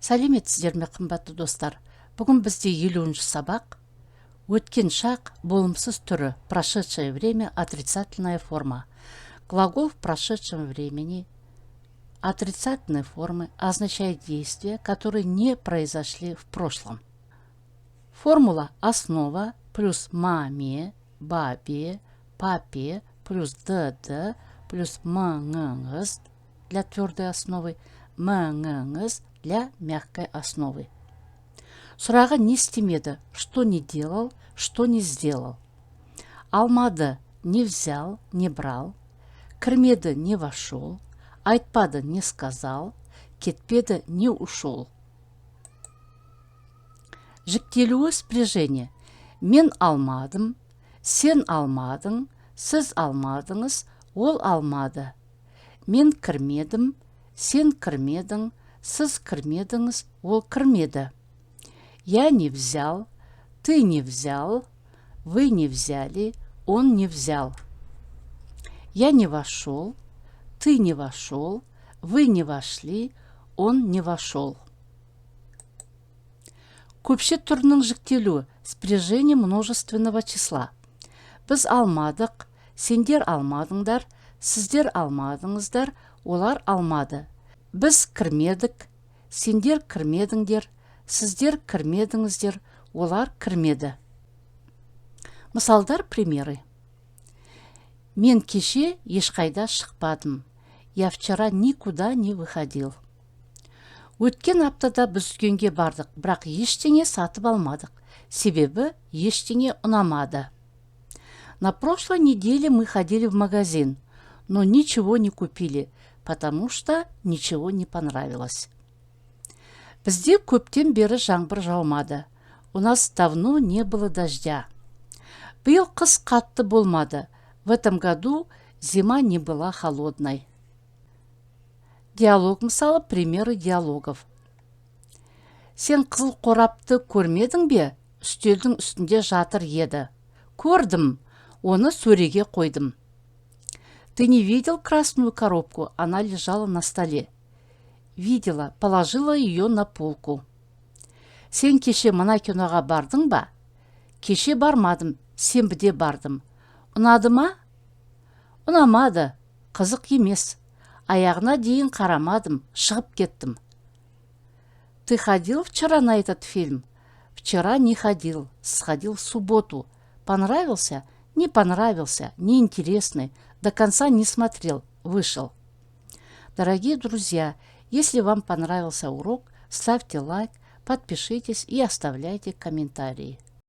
Сәлеметсіздер ме, қымбатты достар? Бүгін бізде 50-ші сабақ. Өткен шақ болымсыз түрі. Прошедшее время, отрицательная форма. Глагол в прошедшем времени отрицательной формы означает действия, которые не произошли в прошлом. Формула основа плюс маме, бабе, папе плюс dd плюс мыңыңыз для твердой основы, мыңыңыз для мягкой основы. Сұрағы не істемеді, что не делал, что не сделал. Алмады, не взял, не брал. Кірмеді, не вошел. Айтпады, не сказал. Кетпеді, не ушел. Жіктелуі спряжение. Мен алмадым, сен алмадың, сіз алмадыңыз, ол алмады. Мен кірмедім, сен кірмедің, сіз кірмедіңіз, ол кірмеді. Я не взял, ты не взял, вы не взяли, он не взял. Я не вошел, ты не вошел, вы не вошли, он не вошел. Көпше түрінің жіктелуі спряжение множественного числа. Біз алмадық, сендер алмадыңдар, сіздер алмадыңыздар, олар алмады. Біз кірмедік, сендер кірмедіңдер, сіздер кірмедіңіздер, олар кірмеді. Мысалдар, примеры. Мен кеше ешқайда шықпадым. Я вчера никуда не выходил. Өткен аптада біз дүкенге бардық, бірақ ештеңе сатып алмадық. Себебі ештеңе ұнамады. На прошлой неделе мы ходили в магазин, но ничего не купили, потому что ничего не понравилось. Бізде көптен бері жаңбыр жаумады. У нас давно не было дождя. Биыл қыс қатты болмады. В этом году зима не была холодной. Диалог мысалы, примеры диалогов. Сен қызыл қорапты көрмедің бе? Үстелдің үстінде жатыр еді. Көрдім, оны сөреге қойдым. Ты не видел красную коробку? Она лежала на столе. Видела, положила ее на полку. Сен кеше мына киноға бардың ба? Кеше бармадым, сенбіде бардым. Ұнады ма? Ұнамады, қызық емес. Аяғына дейін қарамадым, шығып кеттім. Ты ходил вчера на этот фильм? Вчера не ходил, сходил в субботу. Понравился? Не понравился, неинтересный. До конца не смотрел, вышел. Дорогие друзья, если вам понравился урок, ставьте лайк, подпишитесь и оставляйте комментарии.